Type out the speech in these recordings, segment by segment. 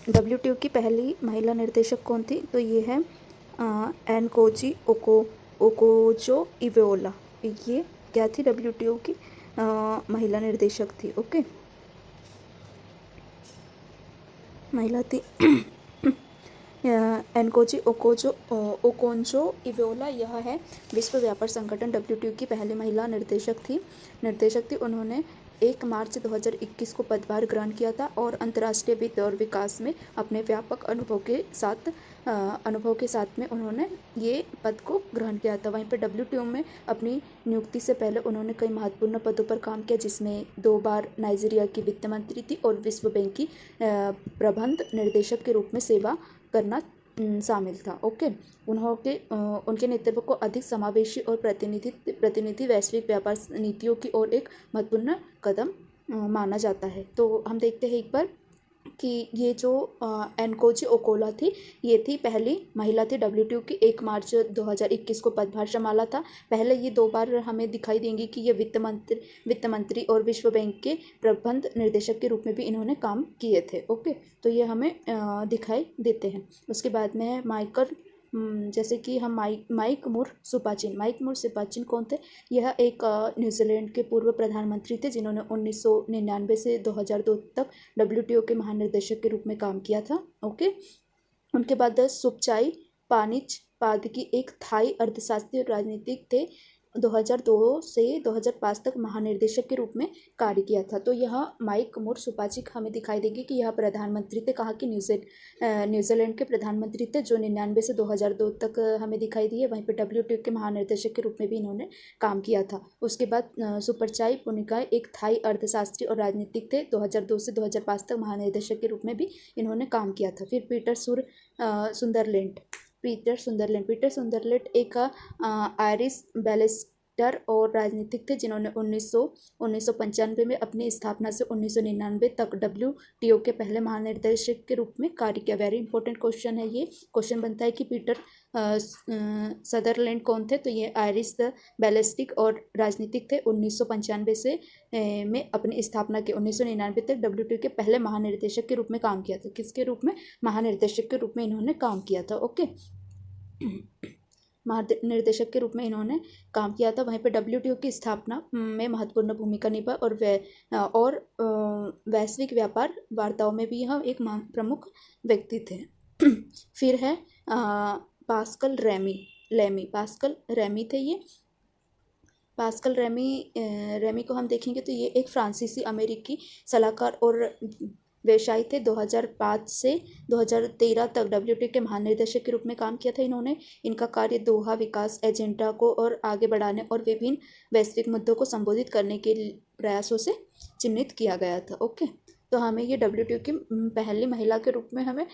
WTO की पहली महिला निर्देशक कौन थी? तो ये है एनकोजी ओकोजो इवेओला। ये क्या थी? डब्ल्यूटीओ की महिला निर्देशक थी। ओके, महिला थी एनकोजी ओकोंजो इवेओला। यह है विश्व व्यापार संगठन डब्ल्यूटीओ की पहली महिला निर्देशक थी। उन्होंने 1 मार्च 2021 को पदभार ग्रहण किया था और अंतर्राष्ट्रीय वित्त और विकास में अपने व्यापक अनुभव के साथ में उन्होंने ये पद को ग्रहण किया था। वहीं पर डब्ल्यूटीओ में अपनी नियुक्ति से पहले उन्होंने कई महत्वपूर्ण पदों पर काम किया, जिसमें 2 बार नाइजीरिया की वित्त मंत्री थी और विश्व बैंक की प्रबंध निर्देशक के रूप में सेवा करना शामिल था। ओके, उनके नेतृत्व को अधिक समावेशी और प्रतिनिधि वैश्विक व्यापार नीतियों की ओर एक महत्वपूर्ण कदम माना जाता है। तो हम देखते हैं एक बार कि ये जो एनकोजी ओकोला थी, ये थी पहली महिला थी डब्ल्यूटीओ की। 1 मार्च 2021 को पदभार संभाला था। पहले ये 2 बार हमें दिखाई देंगी कि ये वित्त मंत्री और विश्व बैंक के प्रबंध निर्देशक के रूप में भी इन्होंने काम किए थे। ओके, तो ये हमें दिखाई देते हैं। उसके बाद में है जैसे कि हम माइक मुर सुपाचिन कौन थे? यह एक न्यूजीलैंड के पूर्व प्रधानमंत्री थे, जिन्होंने 1999 से 2002 तक डब्ल्यूटीओ के महानिर्देशक के रूप में काम किया था। ओके, उनके बाद सुपचाई पानिच पादकी एक थाई अर्थशास्त्री और राजनीतिक थे। 2002 से 2005 तक महानिर्देशक के रूप में कार्य किया था। तो यह माइक मुर सुपाचिक हमें दिखाई देगी कि यह प्रधानमंत्री थे। कहाँ के? न्यूजीलैंड के प्रधानमंत्री थे, जो 99 से 2002 तक हमें दिखाई दिए। वहीं पर डब्ल्यूटीओ के महानिर्देशक के रूप में भी इन्होंने काम किया था। उसके बाद सुपरचाई पुनिकाय एक थाई अर्थशास्त्री और राजनीतिक थे। 2002 से 2005 तक महानिर्देशक के रूप में भी इन्होंने काम किया था। फिर पीटर सुंदरलैंड एक आयरिश बैरिस्टर और राजनीतिक थे, जिन्होंने 1995 में अपनी स्थापना से 1999 तक डब्ल्यूटीओ के पहले महानिर्देशक के रूप में कार्य किया। वेरी इंपॉर्टेंट क्वेश्चन है ये। क्वेश्चन बनता है कि पीटर सदरलैंड कौन थे? तो ये आयरिश बैलिस्टिक और राजनीतिक थे। 1995 से में अपनी स्थापना के 1999 तक डब्ल्यूटीओ के पहले महानिर्देशक के रूप में काम किया था। किसके रूप में? महानिर्देशक के रूप में इन्होंने काम किया था। ओके, महानिर्देशक के रूप में इन्होंने काम किया था। वहीं पर डब्ल्यूटीओ की स्थापना में महत्वपूर्ण भूमिका निभाई और वैश्विक व्यापार वार्ताओं में भी यह एक प्रमुख व्यक्ति थे। फिर है पास्कल रेमी थे ये। पास्कल रेमी को हम देखेंगे तो ये एक फ्रांसीसी अमेरिकी सलाहकार और व्यवसायी थे। 2005 से 2013 तक डब्ल्यूटीओ के महानिर्देशक के रूप में काम किया था इन्होंने। इनका कार्य दोहा विकास एजेंडा को और आगे बढ़ाने और विभिन्न वैश्विक मुद्दों को संबोधित करने के प्रयासों से चिन्हित किया गया था। ओके, तो हमें ये डब्ल्यूटीओ की पहली महिला के रूप में हमें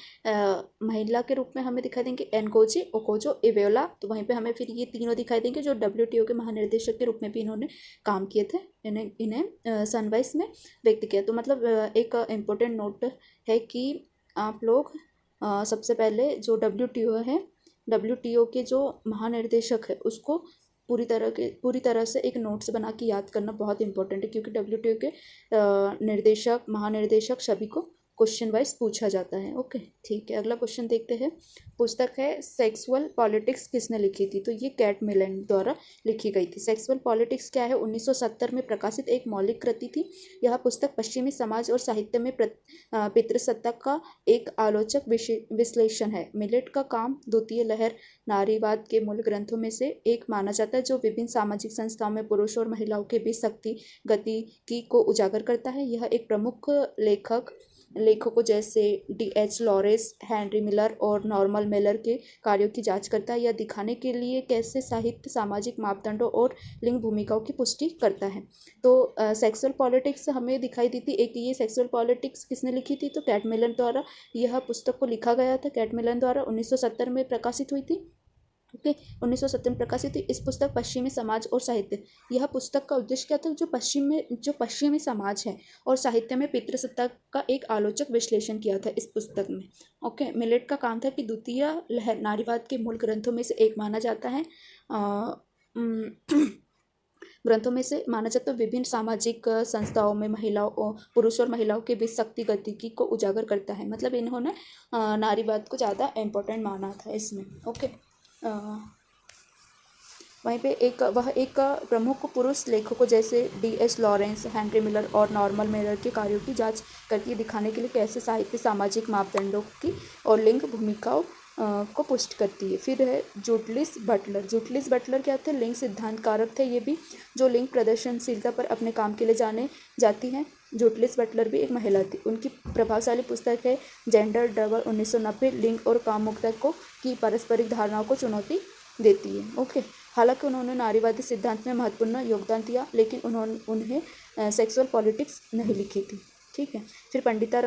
दिखाई देंगे एनकोजी ओकोजो इवेओला। तो वहीं पे हमें फिर ये तीनों दिखाई देंगे जो डब्ल्यूटीओ के महानिर्देशक के रूप में भी इन्होंने काम किए थे। इन्हें सनवाइस में व्यक्त किया। तो मतलब एक इम्पोर्टेंट नोट है कि आप लोग सबसे पहले जो डब्ल्यूटीओ के जो महानिर्देशक है उसको पूरी तरह से एक नोट्स बना के याद करना बहुत इंपॉर्टेंट है, क्योंकि डब्ल्यूटीओ के निर्देशक महानिर्देशक सभी को क्वेश्चन वाइज पूछा जाता है। ओके, ठीक है, अगला क्वेश्चन देखते हैं। पुस्तक है सेक्सुअल पॉलिटिक्स किसने लिखी थी? तो ये कैट मिलन द्वारा लिखी गई थी। सेक्सुअल पॉलिटिक्स क्या है? 1970 में प्रकाशित एक मौलिक कृति थी। यह पुस्तक पश्चिमी समाज और साहित्य में पितृसत्ता का एक आलोचक विश्लेषण है। मिलेट का काम द्वितीय लहर नारीवाद के मूल ग्रंथों में से एक माना जाता है, जो विभिन्न सामाजिक संस्थाओं में पुरुषों और महिलाओं के बीच शक्ति गतिकी को उजागर करता है। यह एक प्रमुख लेखकों जैसे D.H. लॉरेंस, हेनरी मिलर और नॉर्मन मेलर के कार्यों की जांच करता है, यह दिखाने के लिए कैसे साहित्य सामाजिक मापदंडों और लिंग भूमिकाओं की पुष्टि करता है। तो सेक्सुअल पॉलिटिक्स हमें दिखाई दी थी। एक ये सेक्सुअल पॉलिटिक्स किसने लिखी थी? तो कैट मिलन द्वारा यह पुस्तक को लिखा गया था। कैट मिलन द्वारा 1970 में प्रकाशित हुई थी। ओके, 1970 में प्रकाशित हुई। इस पुस्तक पश्चिमी समाज और साहित्य, यह पुस्तक का उद्देश्य क्या था? जो पश्चिमी समाज है और साहित्य में पितृसत्ता का एक आलोचक विश्लेषण किया था इस पुस्तक में। ओके, मिलेट का काम था कि द्वितीय लहर नारीवाद के मूल ग्रंथों में से एक माना जाता है। ग्रंथों में से माना जाता है विभिन्न सामाजिक संस्थाओं में महिलाओं पुरुष और महिलाओं के बीच शक्ति गतिकी को उजागर करता है। मतलब इन्होंने नारीवाद को ज़्यादा इम्पोर्टेंट माना था इसमें। ओके, वहीं पे एक प्रमुख पुरुष लेखकों जैसे D.S. लॉरेंस, हेनरी मिलर और नॉर्मन मेलर के कार्यों की जांच करके दिखाने के लिए कैसे साहित्य सामाजिक मापदंडों की और लिंग भूमिकाओं को पुष्ट करती है। फिर है जूडिथ बटलर। जूडिथ बटलर क्या थे? लिंग सिद्धांत कारक थे ये भी, जो लिंग प्रदर्शनशीलता पर अपने काम के लिए जाने जाती हैं। जूडिथ बटलर भी एक महिला थी। उनकी प्रभावशाली पुस्तक है जेंडर डबल 1990 लिंग और कामुकता को की पारस्परिक धारणाओं को चुनौती देती है। ओके, हालांकि उन्होंने नारीवादी सिद्धांत में महत्वपूर्ण योगदान दिया, लेकिन उन्हें सेक्सुअल पॉलिटिक्स नहीं लिखी थी। ठीक है। फिर पंडिता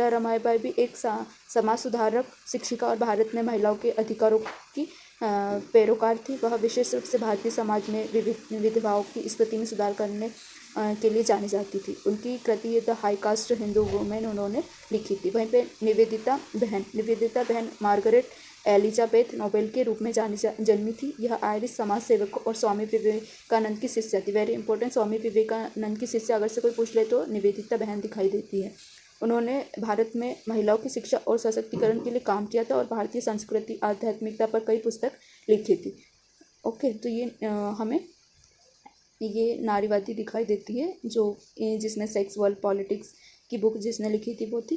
रमाबाई भी एक समाज सुधारक, शिक्षिका और भारत में महिलाओं के अधिकारों की पैरोकार थी। वह विशेष रूप से भारतीय समाज में विधवाओं की स्थिति में सुधार करने के लिए जानी जाती थी। उनकी कृति the high caste Hindu women उन्होंने लिखी थी। वहीं पे निवेदिता बहन मार्गरेट एलिजाबेथ नोबेल के रूप में जन्मी थी। यह आयरिश समाज सेवक और स्वामी विवेकानंद की शिष्या थी। वेरी इंपॉर्टेंट, स्वामी विवेकानंद की शिष्या अगर से कोई पूछ ले तो निवेदिता बहन दिखाई देती है। उन्होंने भारत में महिलाओं की शिक्षा और सशक्तिकरण के लिए काम किया था और भारतीय संस्कृति आध्यात्मिकता पर कई पुस्तक लिखी थी। ओके, तो ये हमें ये नारीवादी दिखाई देती है, जो जिसमें सेक्सुअल पॉलिटिक्स की बुक जिसने लिखी थी वो थी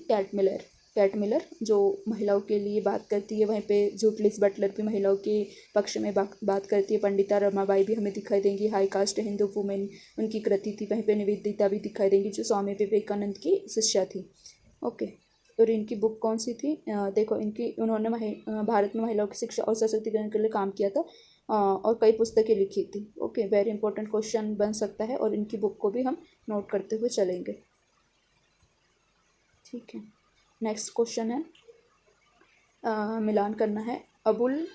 कैट मिलर, जो महिलाओं के लिए बात करती है। वहीं पे जूडिथ बटलर भी महिलाओं के पक्ष में बात करती है। पंडिता रमाबाई भी हमें दिखाई देंगी, हाई कास्ट हिंदू वुमेन उनकी कृति थी। वहीं पे निवेदिता भी दिखाई देंगी, जो स्वामी विवेकानंद की शिष्या थी। ओके, और इनकी बुक कौन सी थी? देखो, उन्होंने भारत में महिलाओं की शिक्षा और सशक्तिकरण के लिए काम किया था और कई पुस्तकें लिखी थी। ओके, वेरी इंपॉर्टेंट क्वेश्चन बन सकता है और इनकी बुक को भी हम नोट करते हुए चलेंगे। ठीक है, नेक्स्ट क्वेश्चन है, मिलान करना है। अबुल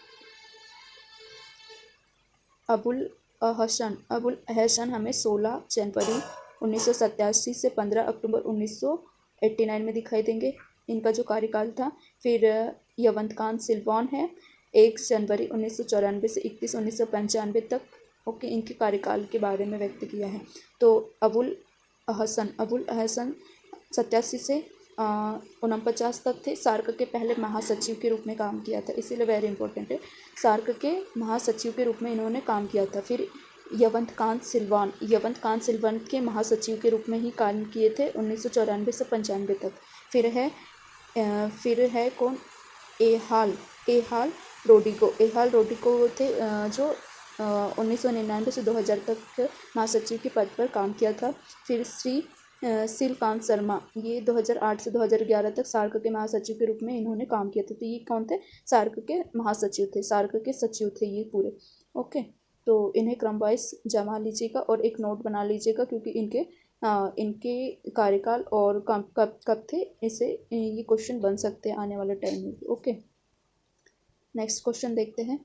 अहसन हमें 16 जनवरी 1987 से 15 अक्टूबर 1989 में दिखाई देंगे। इनका जो कार्यकाल था। फिर यवंत खान सिल्वन है 1 जनवरी 1994 से 31 1995 तक। ओके, इनके कार्यकाल के बारे में व्यक्त किया है। तो अबुल अहसन 87 से 49 तक थे। सार्क के पहले महासचिव के रूप में काम किया था, इसीलिए वेरी इंपॉर्टेंट है। सार्क के महासचिव के रूप में इन्होंने काम किया था। फिर यवंत खान सिल्वन के महासचिव के रूप में ही काम किए थे 1994 से 95 तक। फिर है कौन? एहाल रोडिको थे, जो 1999 से 2000 तक महासचिव के पद पर काम किया था। फिर श्री श्रीकांत शर्मा, ये 2008 से 2011 तक सार्क के महासचिव के रूप में इन्होंने काम किया था। तो ये कौन थे? सार्क के महासचिव थे, सार्क के सचिव थे ये पूरे। ओके, तो इन्हें क्रम वाइज जमा लीजिएगा और एक नोट बना लीजिएगा, क्योंकि इनके कार्यकाल और कब थे, इससे ये क्वेश्चन बन सकते हैं आने वाले टाइम में। ओके, नेक्स्ट क्वेश्चन देखते हैं।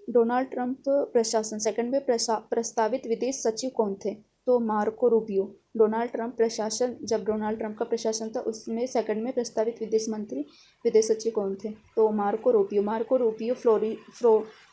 डोनाल्ड ट्रंप प्रशासन सेकंड में प्रस्तावित विदेश सचिव कौन थे? तो मार्को रूबियो। डोनाल्ड ट्रंप का प्रशासन था, उसमें सेकंड में प्रस्तावित विदेश सचिव कौन थे? तो मार्को रूबियो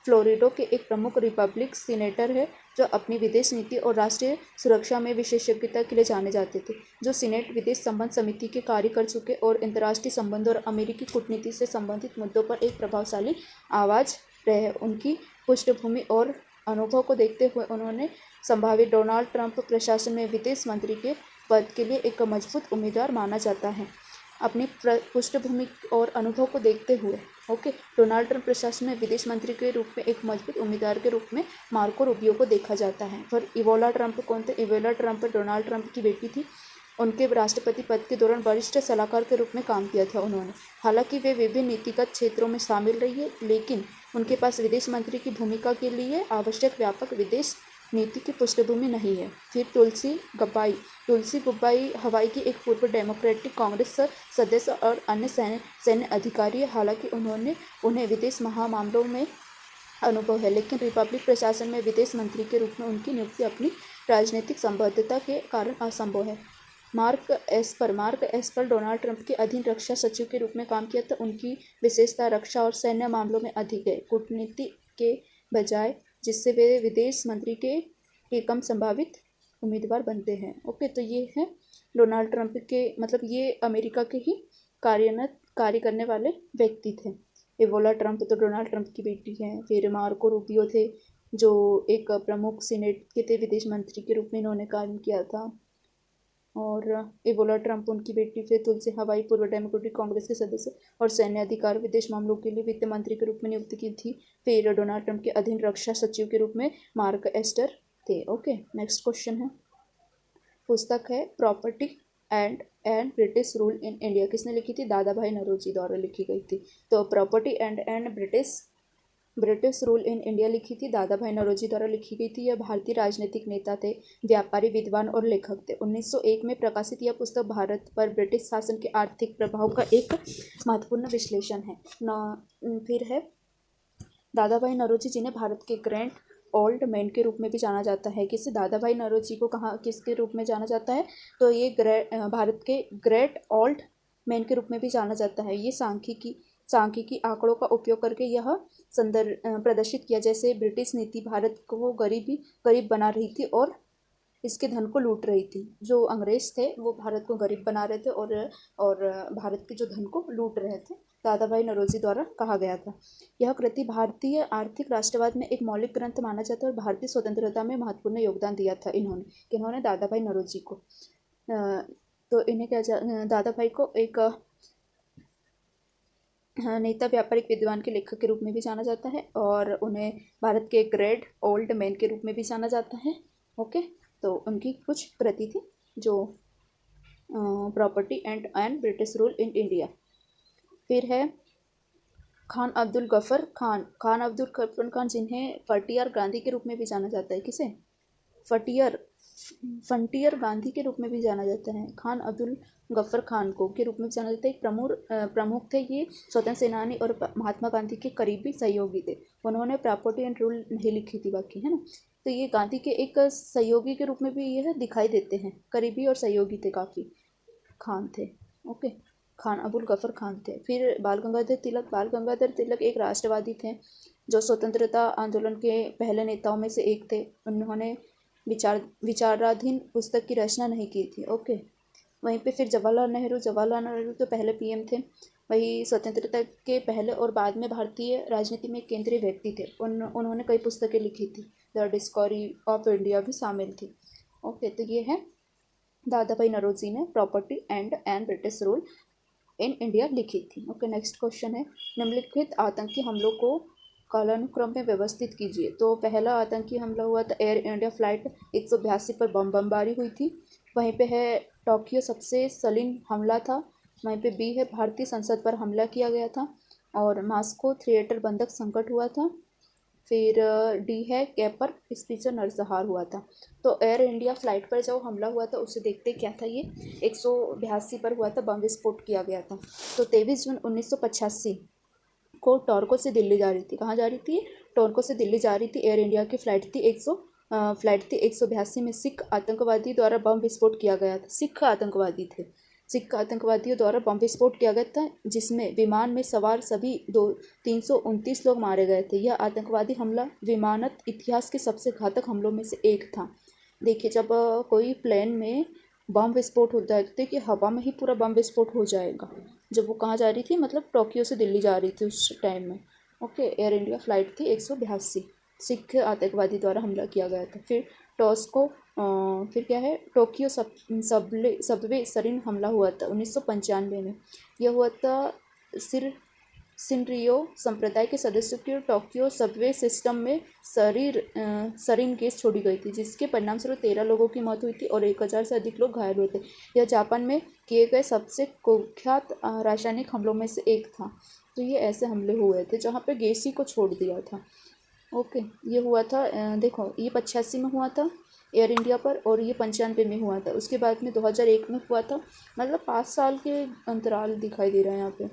फ्लोरिडा के एक प्रमुख रिपब्लिक सीनेटर है, जो अपनी विदेश नीति और राष्ट्रीय सुरक्षा में विशेषज्ञता के लिए जाने जाते थे। जो सीनेट विदेश संबंध समिति के कार्य कर चुके और अंतर्राष्ट्रीय संबंधों और अमेरिकी कूटनीति से संबंधित मुद्दों पर एक प्रभावशाली आवाज़ रहे। उनकी पृष्ठभूमि और अनुभव को देखते हुए उन्होंने संभावित डोनाल्ड ट्रंप प्रशासन में विदेश मंत्री के पद के लिए एक मजबूत उम्मीदवार माना जाता है। अपनी पृष्ठभूमि और अनुभव को देखते हुए डोनाल्ड ट्रंप प्रशासन में विदेश मंत्री के रूप में एक मजबूत उम्मीदवार के रूप में मार्को रूबियो को देखा जाता है। और इवोला ट्रंप कौन थे? इवोला ट्रंप डोनाल्ड ट्रंप की बेटी थी। उनके राष्ट्रपति पद के दौरान वरिष्ठ सलाहकार के रूप में काम किया था उन्होंने। हालांकि वे विभिन्न नीतिगत क्षेत्रों में शामिल रही है, लेकिन उनके पास विदेश मंत्री की भूमिका के लिए आवश्यक व्यापक विदेश नीति की पृष्ठभूमि नहीं है। फिर तुलसी गब्बाई हवाई की एक पूर्व डेमोक्रेटिक कांग्रेस सदस्य और अन्य सैन्य अधिकारी है। हालांकि उन्हें विदेश महामामलों में अनुभव है, लेकिन रिपब्लिक प्रशासन में विदेश मंत्री के रूप में उनकी नियुक्ति अपनी राजनीतिक संबद्धता के कारण असंभव है। मार्क एस्पर डोनाल्ड ट्रंप के अधीन रक्षा सचिव के रूप में काम किया था। उनकी विशेषता रक्षा और सैन्य मामलों में अधिक है, कूटनीति के बजाय, जिससे वे विदेश मंत्री के के कम संभावित उम्मीदवार बनते हैं। ओके, तो ये है डोनाल्ड ट्रंप के, मतलब ये अमेरिका के ही कार्य करने वाले व्यक्ति थे। इवोला ट्रंप तो डोनाल्ड ट्रंप की बेटी है। फिर मार्को रूबियो थे, जो एक प्रमुख सीनेट के थे, विदेश मंत्री के रूप में इन्होंने काम किया था। और इवोला ट्रंप उनकी बेटी। फिर तुलसी हवाई पूर्व डेमोक्रेटिक कांग्रेस के सदस्य और सैन्य अधिकार विदेश मामलों के लिए वित्त मंत्री के रूप में नियुक्त की थी। फिर डोनाल्ड ट्रंप के अधीन रक्षा सचिव के रूप में मार्क एस्टर थे। ओके, नेक्स्ट क्वेश्चन है, पुस्तक है property and British rule in India, किसने लिखी थी? दादा भाई नौरोजी द्वारा लिखी गई थी। तो property and British rule in India लिखी थी दादा भाई नौरोजी द्वारा लिखी गई थी। यह भारतीय राजनीतिक नेता थे, व्यापारी, विद्वान और लेखक थे। 1901 में प्रकाशित यह पुस्तक भारत पर ब्रिटिश शासन के आर्थिक प्रभाव का एक महत्वपूर्ण विश्लेषण है। फिर है दादा भाई नौरोजी, जिन्हें भारत के ग्रैंड ओल्ड मैन के रूप में भी जाना जाता है। किसे? दादा भाई नौरोजी को कहाँ किसके रूप में जाना जाता है? तो ये भारत के ग्रेट ओल्ड मैन के रूप में भी जाना जाता है। ये सांख्यिकी आंकड़ों का उपयोग करके यह प्रदर्शित किया, जैसे ब्रिटिश नीति भारत को गरीब बना रही थी और इसके धन को लूट रही थी। जो अंग्रेज थे वो भारत को गरीब बना रहे थे और भारत के जो धन को लूट रहे थे, दादा भाई नौरोजी द्वारा कहा गया था। यह कृति भारतीय आर्थिक राष्ट्रवाद में एक मौलिक ग्रंथ माना जाता है और भारतीय स्वतंत्रता में महत्वपूर्ण योगदान दिया था इन्होंने दादा भाई नौरोजी को। तो इन्हें दादा भाई को एक नेता, व्यापारिक, विद्वान के लेखक के रूप में भी जाना जाता है और उन्हें भारत के ग्रेट ओल्ड मैन के रूप में भी जाना जाता है। ओके, तो उनकी कुछ कृति थी जो property and British rule in India. फिर है खान अब्दुल गफर खान, जिन्हें फटियार गांधी के रूप में भी जाना जाता है। किसे? फंटियर गांधी के रूप में भी जाना जाता है। खान अब्दुल गफ्फर खान को के रूप में जाना जाता है। एक प्रमुख थे। ये स्वतंत्र सेनानी और महात्मा गांधी के करीबी सहयोगी थे। उन्होंने प्रॉपर्टी एंड रूल नहीं लिखी थी बाकी, है ना। तो ये गांधी के एक सहयोगी के रूप में भी यह दिखाई देते हैं, करीबी और सहयोगी थे काफ़ी, खान थे। ओके, खान अबुल गफर खान थे। फिर बाल गंगाधर तिलक एक राष्ट्रवादी थे जो स्वतंत्रता आंदोलन के पहले नेताओं में से एक थे। उन्होंने विचाराधीन पुस्तक की रचना नहीं की थी। ओके, वहीं पे फिर जवाहरलाल नेहरू तो पहले पीएम थे। वही स्वतंत्रता के पहले और बाद में भारतीय राजनीति में केंद्रीय व्यक्ति थे। उन्होंने कई पुस्तकें लिखी थी, द डिस्कवरी ऑफ इंडिया भी शामिल थी। ओके, तो ये है दादा भाई नौरोजी ने property and British rule in India लिखी थी। ओके, नेक्स्ट क्वेश्चन है, निम्नलिखित आतंकी हमलों को कालानुक्रम में व्यवस्थित कीजिए। तो पहला आतंकी हमला हुआ था एयर इंडिया फ्लाइट 182 पर बमबारी हुई थी। वहीं पे है टोक्यो सबसे सलीन हमला था। वहीं पे बी है भारतीय संसद पर हमला किया गया था और मॉस्को थिएटर बंधक संकट हुआ था। फिर डी है कैपर स्पीचर नरसंहार हुआ था। तो एयर इंडिया फ्लाइट पर जो हमला हुआ था उसे देखते क्या था, ये 182 पर हुआ था, बम विस्फोट किया गया था। तो 23 जून 1985 को टोरको से दिल्ली जा रही थी। कहाँ जा रही थी? टोरको से दिल्ली जा रही थी। एयर इंडिया की फ्लाइट थी 182 में सिख आतंकवादी द्वारा बम विस्फोट किया गया था। सिख आतंकवादियों द्वारा बम विस्फोट किया गया था, जिसमें विमान में सवार सभी 329 लोग मारे गए थे। यह आतंकवादी हमला विमानन इतिहास के सबसे घातक हमलों में से एक था। देखिए, जब कोई प्लेन में बम विस्फोट होता है तो देखिए हवा में ही पूरा बम विस्फोट हो जाएगा। जब वो कहाँ जा रही थी, मतलब टोक्यो से दिल्ली जा रही थी उस टाइम में। ओके, एयर इंडिया फ्लाइट थी 182, सिख आतंकवादी द्वारा हमला किया गया था। फिर क्या है, टोक्यो सबवे सरीन हमला हुआ था 1995 में। यह हुआ था सिनरियो संप्रदाय के सदस्यों के टोक्यो सबवे सिस्टम में सरीन गैस छोड़ी गई थी, जिसके परिणामस्वरूप 13 लोगों की मौत हुई थी और 1000 से अधिक लोग घायल हुए थे। यह जापान में किए गए सबसे कुख्यात रासायनिक हमलों में से एक था। तो ये ऐसे हमले हुए थे जहाँ पे गैस ही को छोड़ दिया था। ओके, ये हुआ था, देखो ये 85 में हुआ था एयर इंडिया पर और ये 95 में हुआ था। उसके बाद में 2001 में हुआ था। मतलब 5 साल के अंतराल दिखाई दे रहा है यहाँ पे,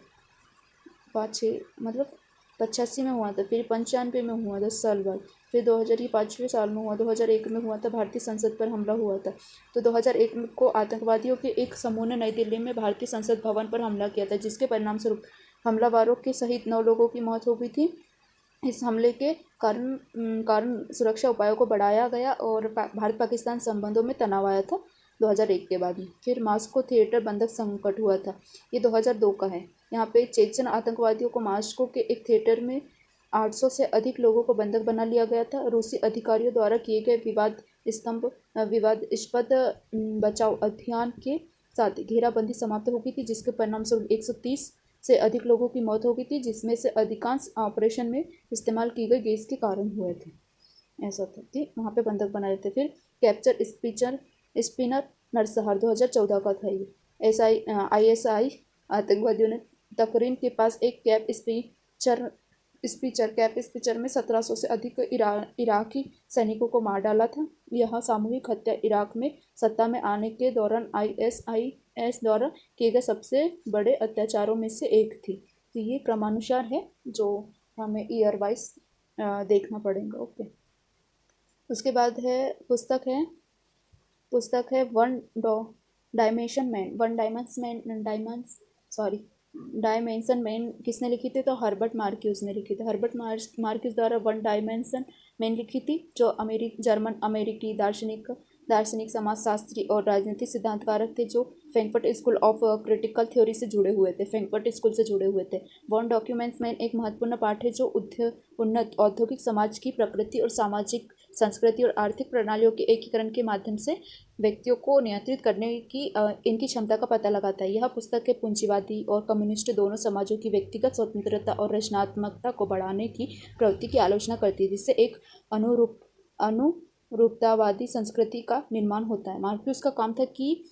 5-6, मतलब 85 में हुआ था, फिर 95 में हुआ 10 साल बाद, फिर 2000 ये 5वें साल में हुआ, 2001 में हुआ था, भारतीय संसद पर हमला हुआ था। तो 2001 को आतंकवादियों के एक समूह ने नई दिल्ली में भारतीय संसद भवन पर हमला किया था, जिसके परिणामस्वरूप हमलावरों के सहित 9 लोगों की मौत हो गई थी इस हमले के कारण सुरक्षा उपायों को बढ़ाया गया और भारत पाकिस्तान संबंधों में तनाव आया था 2001 के बाद में। फिर मास्को थिएटर बंधक संकट हुआ था, ये 2002 का है। यहाँ पे चेचन आतंकवादियों को मास्को के एक थिएटर में 800 से अधिक लोगों को बंधक बना लिया गया था। रूसी अधिकारियों द्वारा किए गए विवादास्पद बचाव अभियान के साथ घेराबंदी समाप्त हो गई थी, जिसके परिणामस्वरूप 130 से अधिक लोगों की मौत हो गई थी, जिसमें से अधिकांश ऑपरेशन में इस्तेमाल की गई गैस के कारण हुए थे। ऐसा था कि वहाँ पे बंधक बनाए थे। फिर कैप्चर स्पिनर नरसंहार 2014 का था ये। ISI आतंकवादियों ने तकरीन के पास एक कैप स्पीचर में 1700 से अधिक इराकी सैनिकों को मार डाला था। यह सामूहिक हत्या इराक में सत्ता में आने के दौरान ISIS द्वारा किए गए सबसे बड़े अत्याचारों में से एक थी। तो ये क्रमानुसार है जो हमें ईयर वाइज देखना पड़ेगा। ओके, उसके बाद है पुस्तक है डायमेंशन मैन किसने लिखी थी? तो हर्बर्ट मार्क्यूज ने लिखी थी। हर्बर्ट मार्क्यूज द्वारा वन डायमेंशन मैन लिखी थी, जो जर्मन अमेरिकी दार्शनिक समाजशास्त्री और राजनीतिक सिद्धांतकारक थे, जो Frankfurt school of critical theory से जुड़े हुए थे। वन डॉक्यूमेंट्स मैन एक महत्वपूर्ण पाठ है जो उन्नत औद्योगिक समाज की प्रकृति और सामाजिक संस्कृति और आर्थिक प्रणालियों के एकीकरण के माध्यम से व्यक्तियों को नियंत्रित करने की इनकी क्षमता का पता लगाता है। यह पुस्तक के पूंजीवादी और कम्युनिस्ट दोनों समाजों की व्यक्तिगत स्वतंत्रता और रचनात्मकता को बढ़ाने की प्रवृत्ति की आलोचना करती है, जिससे एक अनुरूपतावादी संस्कृति का निर्माण होता है। मार्क्यूस का काम था कि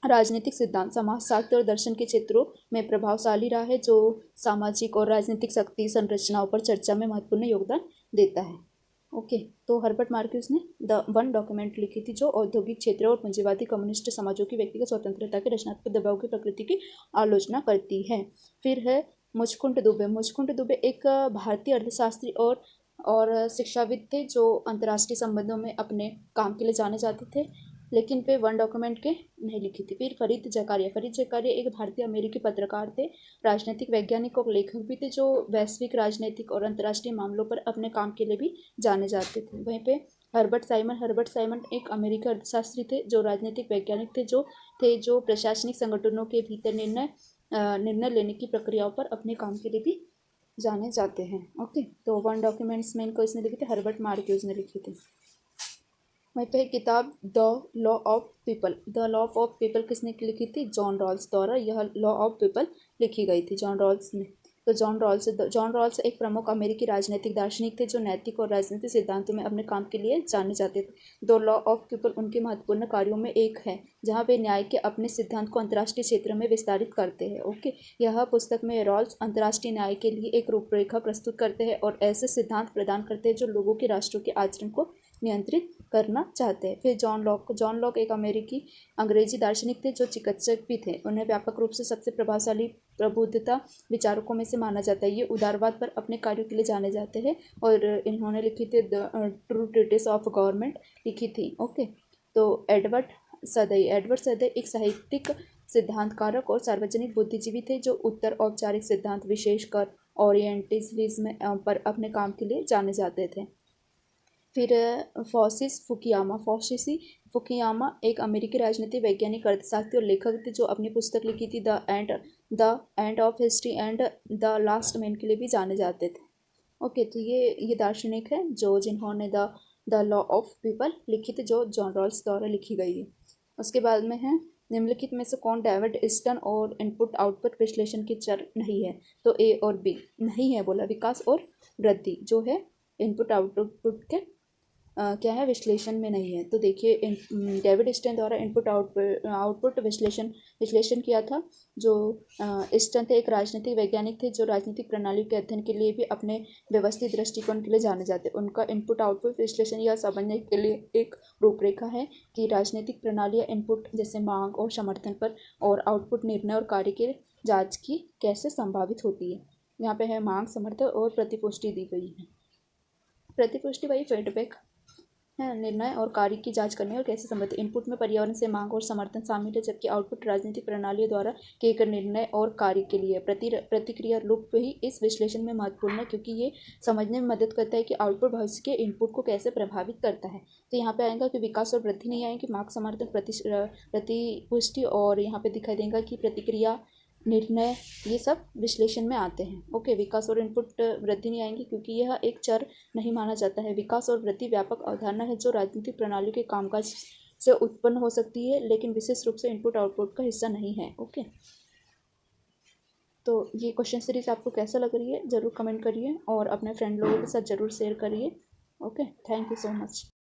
राजनीतिक सिद्धांत समाजशास्त्र और दर्शन के क्षेत्रों में प्रभावशाली रहा है, जो सामाजिक और राजनीतिक शक्ति संरचनाओं पर चर्चा में महत्वपूर्ण योगदान देता है। ओके, तो हर्बर्ट मार्क्यूस ने वन डॉक्यूमेंट लिखी थी, जो औद्योगिक क्षेत्रों और पूंजीवादी कम्युनिस्ट समाजों की व्यक्तिगत स्वतंत्रता के रचनात्मक दबाव की प्रकृति की आलोचना करती है। फिर है मुचकुंद दुबे एक भारतीय अर्थशास्त्री और शिक्षाविद थे, जो अंतर्राष्ट्रीय संबंधों में अपने काम के लिए जाने जाते थे, लेकिन वे वन डॉक्यूमेंट के नहीं लिखी थी। फिर फरीद जकारिया एक भारतीय अमेरिकी पत्रकार थे, राजनीतिक वैज्ञानिक और लेखक भी थे, जो वैश्विक राजनीतिक और अंतर्राष्ट्रीय मामलों पर अपने काम के लिए भी जाने जाते थे। वहीं पे हर्बर्ट साइमन एक अमेरिकी अर्थशास्त्री थे, जो राजनीतिक वैज्ञानिक थे, जो प्रशासनिक संगठनों के भीतर निर्णय लेने की प्रक्रियाओं पर अपने काम के लिए भी जाने जाते हैं। ओके, तो वन डॉक्यूमेंट्स में इनको इसने लिखे थे, हर्बर्ट मार्क्यूज ने लिखे थे। वहीं पे किताब द लॉ ऑफ पीपल किसने लिखी थी? जॉन रॉल्स द्वारा यह लॉ ऑफ पीपल लिखी गई थी, जॉन रॉल्स ने। तो जॉन रॉल्स एक प्रमुख अमेरिकी राजनीतिक दार्शनिक थे, जो नैतिक और राजनीतिक सिद्धांतों में अपने काम के लिए जाने जाते थे। द लॉ ऑफ पीपल उनके महत्वपूर्ण कार्यों में एक है, जहाँ वे न्याय के अपने सिद्धांत को अंतर्राष्ट्रीय क्षेत्र में विस्तारित करते हैं। ओके, यह पुस्तक में रॉल्स अंतर्राष्ट्रीय न्याय के लिए एक रूपरेखा प्रस्तुत करते हैं और ऐसे सिद्धांत प्रदान करते हैं जो लोगों के राष्ट्रों के आचरण को नियंत्रित करना चाहते हैं। फिर जॉन लॉक एक अंग्रेजी दार्शनिक थे, जो चिकित्सक भी थे। उन्हें व्यापक रूप से सबसे प्रभावशाली प्रबुद्धता विचारकों में से माना जाता है। ये उदारवाद पर अपने कार्यों के लिए जाने जाते हैं और इन्होंने लिखी थी the true treatise of government लिखी थी। ओके, तो एडवर्ड सदई एक साहित्यिक सिद्धांतकारक और सार्वजनिक बुद्धिजीवी थे, जो उत्तर औपचारिक सिद्धांत विशेषकर ओरिएंटलिज्म पर अपने काम के लिए जाने जाते थे। फिर फ्रांसिस फुकुयामा एक अमेरिकी राजनीतिक वैज्ञानिक, अर्थशास्त्री और लेखक थे, जो अपनी पुस्तक लिखी थी the end of history and the last man के लिए भी जाने जाते थे। ओके, तो ये दार्शनिक है जिन्होंने द लॉ ऑफ पीपल लिखी थी, जो जॉन रॉल्स द्वारा लिखी गई है। उसके बाद में है निम्नलिखित में से कौन डेविड स्टर्न और इनपुट आउटपुट विश्लेषण के चर नहीं है? तो ए और बी नहीं है बोला। विकास और वृद्धि जो है इनपुट आउटपुट के क्या है विश्लेषण में नहीं है। तो देखिए डेविड स्टर्न द्वारा इनपुट आउटपुट विश्लेषण किया था। जो स्टर्न थे एक राजनीतिक वैज्ञानिक थे, जो राजनीतिक प्रणाली के अध्ययन के लिए भी अपने व्यवस्थित दृष्टिकोण के लिए जाने जाते। उनका इनपुट आउटपुट विश्लेषण यह समझने के लिए एक रूपरेखा है कि राजनीतिक प्रणालियाँ इनपुट जैसे मांग और समर्थन पर और आउटपुट निर्णय और कार्य के जांच की कैसे संभावित होती है। यहाँ पे है मांग, समर्थन और प्रतिपुष्टि दी गई है। प्रतिपुष्टि वही फीडबैक है निर्णय और कार्य की जांच करने और कैसे संबंधित। इनपुट में पर्यावरण से मांग और समर्थन शामिल है, जबकि आउटपुट राजनीतिक प्रणालियों द्वारा किए गए निर्णय और कार्य के लिए प्रतिक्रिया लूप ही इस विश्लेषण में महत्वपूर्ण है, क्योंकि ये समझने में मदद करता है कि आउटपुट भविष्य के इनपुट को कैसे प्रभावित करता है। तो यहाँ पे आएगा कि विकास और वृद्धि नहीं आएगी, मांग समर्थन प्रतिपुष्टि, और यहाँ पे दिखाई देगा कि प्रतिक्रिया निर्णय, ये सब विश्लेषण में आते हैं। ओके, विकास और इनपुट वृद्धि नहीं आएंगी क्योंकि यह एक चर नहीं माना जाता है। विकास और वृद्धि व्यापक अवधारणा है जो राजनीतिक प्रणालियों के कामकाज से उत्पन्न हो सकती है, लेकिन विशेष रूप से इनपुट आउटपुट का हिस्सा नहीं है। ओके, तो ये क्वेश्चन सीरीज आपको कैसा लग रही है ज़रूर कमेंट करिए और अपने फ्रेंड लोगों के साथ ज़रूर शेयर करिए। Okay, thank you so much.